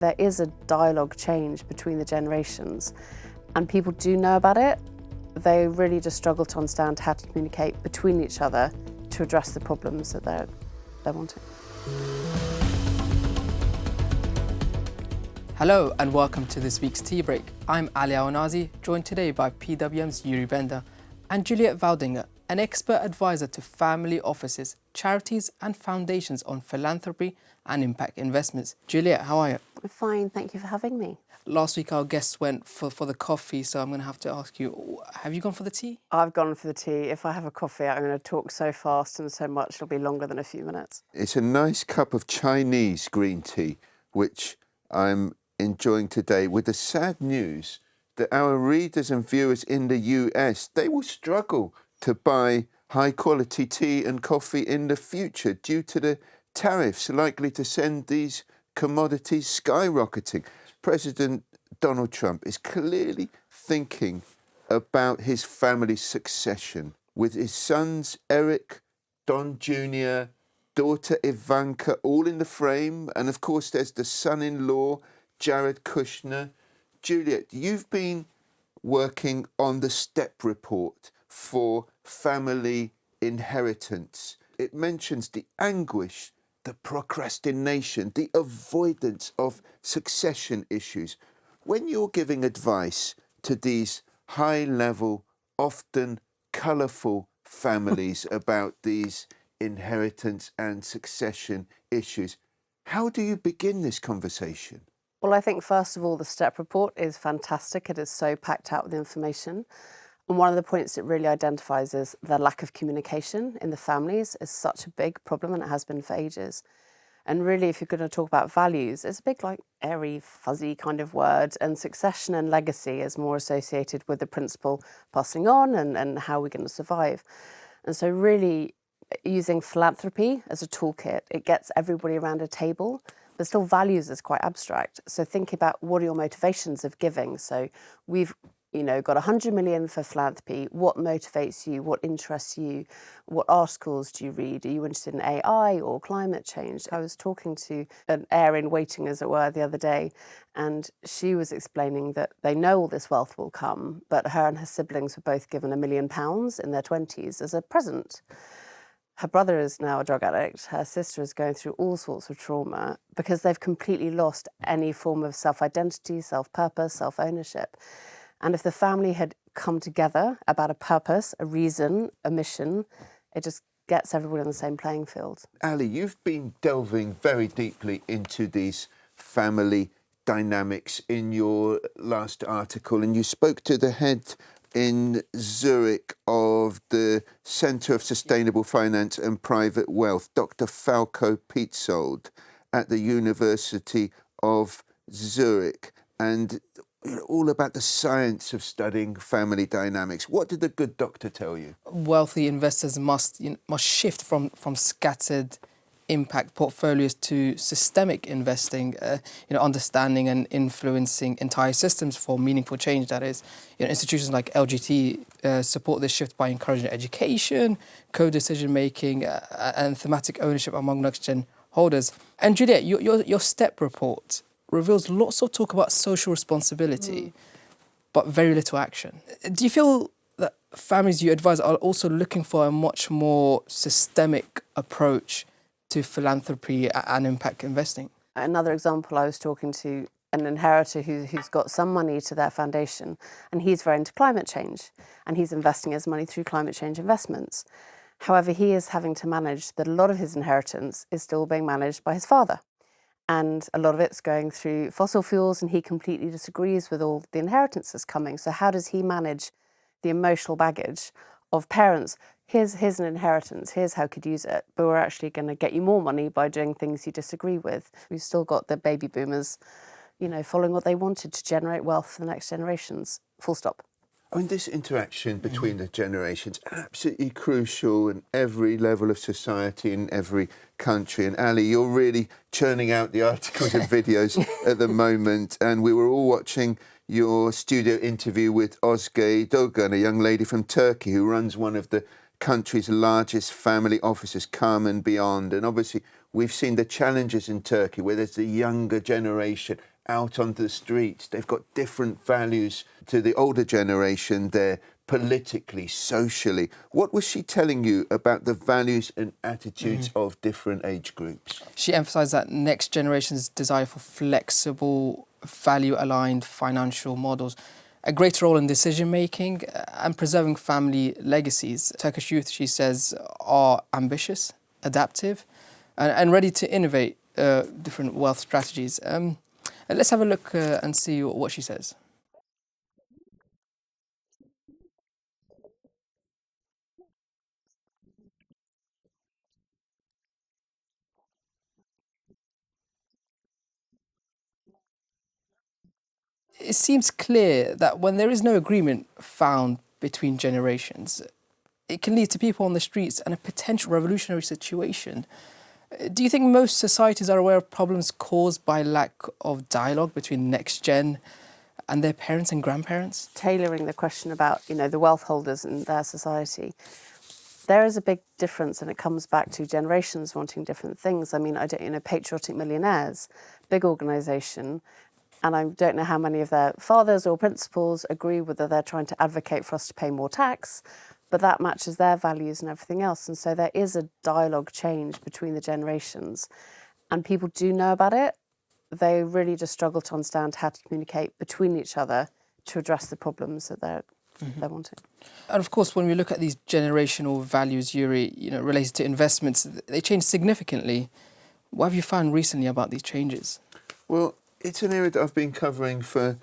There is a dialogue change between the generations, and people do know about it. They really just struggle to understand how to communicate between each other to address the problems that they're wanting. Hello and welcome to this week's Tea Break. I'm Al-Enazi, joined today by PWM's Yuri and Juliet Valdinger, an expert advisor to family offices, charities and foundations on philanthropy and impact investments. Juliet, how are you? I'm fine, thank you for having me. Last week our guests went for the coffee, so I'm going to have to ask you, have you gone for the tea? I've gone for the tea. If I have a coffee, I'm going to talk so fast and so much it'll be longer than a few minutes. It's a nice cup of Chinese green tea, which I'm enjoying today, with the sad news that our readers and viewers in the US, they will struggle to buy high quality tea and coffee in the future due to the tariffs likely to send these commodities skyrocketing. President Donald Trump is clearly thinking about his family's succession, with his sons Eric, Don Jr., daughter Ivanka all in the frame, and of course there's the son-in-law Jared Kushner. Juliet, you've been working on the STEP report for family inheritance. It mentions the anguish, the procrastination, the avoidance of succession issues. When you're giving advice to these high-level, often colourful families about these inheritance and succession issues, how do you begin this conversation? Well, I think first of all, the STEP report is fantastic. It is so packed out with information. And one of the points it really identifies is the lack of communication in the families is such a big problem, and it has been for ages. And really, if you're going to talk about values, it's a big, airy, fuzzy kind of word. And succession and legacy is more associated with the principle passing on and how we're going to survive. And so really using philanthropy as a toolkit, it gets everybody around a table. But still values is quite abstract. So think about what are your motivations of giving. So we've got 100 million for philanthropy. What motivates you? What interests you? What articles do you read? Are you interested in AI or climate change? I was talking to an heir in waiting, as it were, the other day, and she was explaining that they know all this wealth will come, but her and her siblings were both given £1 million in their 20s as a present. Her brother is now a drug addict. Her sister is going through all sorts of trauma because they've completely lost any form of self-identity, self-purpose, self-ownership. And if the family had come together about a purpose, a reason, a mission, it just gets everybody on the same playing field. Ali, you've been delving very deeply into these family dynamics in your last article, and you spoke to the head in Zurich of the Centre of Sustainable Finance and Private Wealth, Dr. Falco Pietzold, at the University of Zurich, and all about the science of studying family dynamics. What did the good doctor tell you? Wealthy investors must shift from scattered impact portfolios to systemic investing, understanding and influencing entire systems for meaningful change. That is, institutions like LGT support this shift by encouraging education, co-decision making, and thematic ownership among next-gen holders. And Juliet, your STEP report reveals lots of talk about social responsibility, but very little action. Do you feel that families you advise are also looking for a much more systemic approach to philanthropy and impact investing? Another example, I was talking to an inheritor who's got some money to their foundation, and he's very into climate change, and he's investing his money through climate change investments. However, he is having to manage that a lot of his inheritance is still being managed by his father. And a lot of it's going through fossil fuels, and he completely disagrees with all the inheritance that's coming. So how does he manage the emotional baggage of parents? Here's an inheritance, here's how you could use it, but we're actually going to get you more money by doing things you disagree with. We've still got the baby boomers, following what they wanted to generate wealth for the next generations, full stop. I mean, this interaction between the generations, absolutely crucial in every level of society, in every country. And Ali, you're really churning out the articles and videos at the moment. And we were all watching your studio interview with Özge Dogan, a young lady from Turkey who runs one of the country's largest family offices, Calm and Beyond. And obviously, We've seen the challenges in Turkey where there's the younger generation out onto the streets. They've got different values to the older generation there, politically, socially. What was she telling you about the values and attitudes of different age groups? She emphasised that next generation's desire for flexible, value-aligned financial models, a greater role in decision-making and preserving family legacies. Turkish youth, she says, are ambitious, adaptive and ready to innovate different wealth strategies. Let's have a look and see what she says. It seems clear that when there is no agreement found between generations, it can lead to people on the streets and a potential revolutionary situation. Do you think most societies are aware of problems caused by lack of dialogue between next gen and their parents and grandparents? Tailoring the question about, the wealth holders and their society, there is a big difference, and it comes back to generations wanting different things. I mean, Patriotic Millionaires, big organisation, and I don't know how many of their fathers or principals agree whether they're trying to advocate for us to pay more tax, but that matches their values and everything else. And so there is a dialogue change between the generations, and people do know about it. They really just struggle to understand how to communicate between each other to address the problems that they're wanting. And of course, when we look at these generational values, Yuri, related to investments, they change significantly. What have you found recently about these changes? Well, it's an area that I've been covering for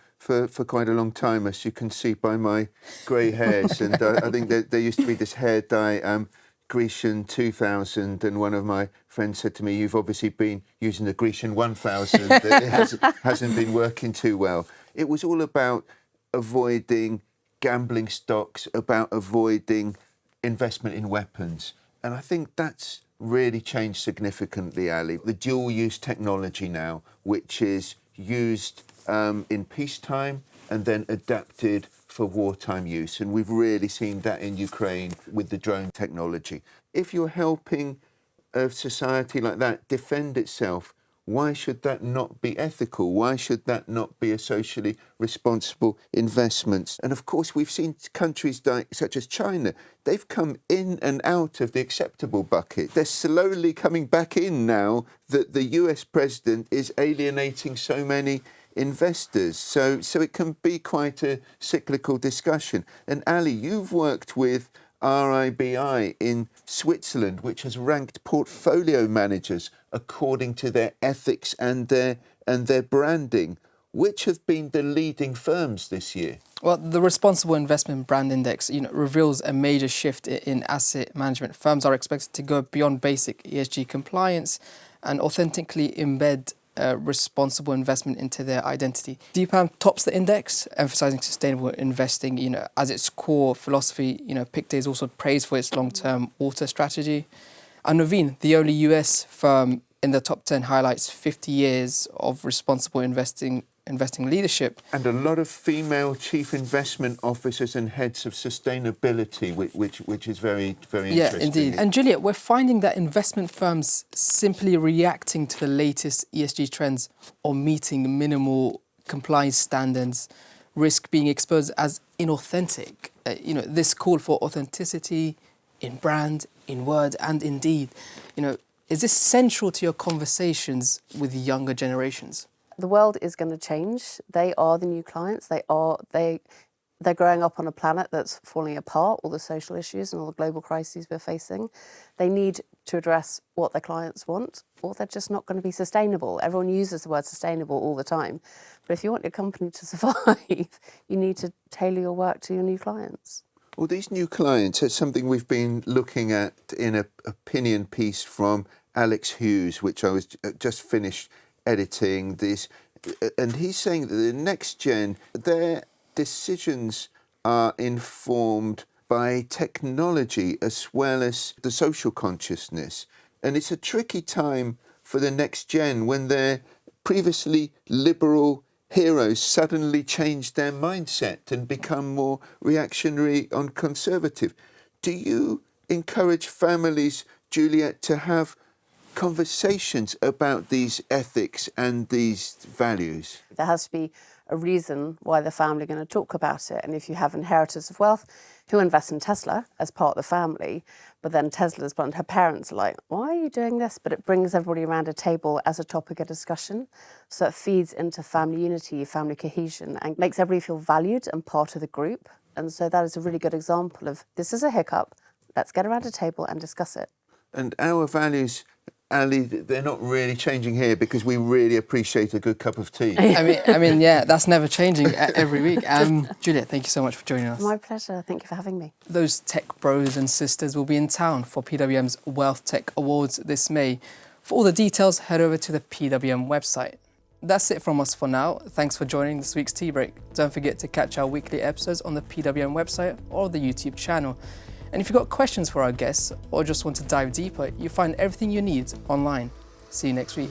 quite a long time, as you can see by my grey hairs. And I think that there used to be this hair dye, Grecian 2000, and one of my friends said to me, "You've obviously been using the Grecian 1000. It hasn't been working too well." It was all about avoiding gambling stocks, about avoiding investment in weapons. And I think that's really changed significantly, Ali. The dual-use technology now, which is used in peacetime and then adapted for wartime use. And we've really seen that in Ukraine with the drone technology. If you're helping a society like that defend itself, why should that not be ethical? Why should that not be a socially responsible investment? And of course, we've seen countries such as China. They've come in and out of the acceptable bucket. They're slowly coming back in now that the US president is alienating so many investors. So it can be quite a cyclical discussion. And Ali, you've worked with RIBI in Switzerland, which has ranked portfolio managers according to their ethics and their branding. Which have been the leading firms this year? Well, the Responsible Investment Brand Index, reveals a major shift in asset management. Firms are expected to go beyond basic ESG compliance and authentically embed responsible investment into their identity. DPAM tops the index, emphasizing sustainable investing, as its core philosophy. Pictet is also praised for its long-term water strategy. And Nuveen, the only US firm in the top 10, highlights 50 years of responsible investing leadership. And a lot of female chief investment officers and heads of sustainability, which is very, very interesting. Yeah, indeed. And Juliet, we're finding that investment firms simply reacting to the latest ESG trends or meeting minimal compliance standards risk being exposed as inauthentic. This call for authenticity in brand, in word and in deed, is this central to your conversations with younger generations? The world is going to change. They are the new clients. They're growing up on a planet that's falling apart, all the social issues and all the global crises we're facing. They need to address what their clients want, or they're just not going to be sustainable. Everyone uses the word sustainable all the time. But if you want your company to survive, you need to tailor your work to your new clients. Well, these new clients, it's something we've been looking at in an opinion piece from Alex Hughes, which I was just finished editing this, and he's saying that the next gen, their decisions are informed by technology as well as the social consciousness. And it's a tricky time for the next gen when their previously liberal heroes suddenly change their mindset and become more reactionary and conservative. Do you encourage families, Juliet, to have conversations about these ethics and these values? There has to be a reason why the family are going to talk about it. And if you have inheritors of wealth who invest in Tesla as part of the family, but then Tesla's and her parents are like, why are you doing this? But it brings everybody around a table as a topic of discussion. So it feeds into family unity, family cohesion, and makes everybody feel valued and part of the group. And so that is a really good example of, this is a hiccup, let's get around a table and discuss it. And our values, Ali, they're not really changing here because we really appreciate a good cup of tea. I mean, yeah, that's never changing every week. Juliet, thank you so much for joining us. My pleasure. Thank you for having me. Those tech bros and sisters will be in town for PWM's Wealth Tech Awards this May. For all the details, head over to the PWM website. That's it from us for now. Thanks for joining this week's Tea Break. Don't forget to catch our weekly episodes on the PWM website or the YouTube channel. And if you've got questions for our guests or just want to dive deeper, you'll find everything you need online. See you next week.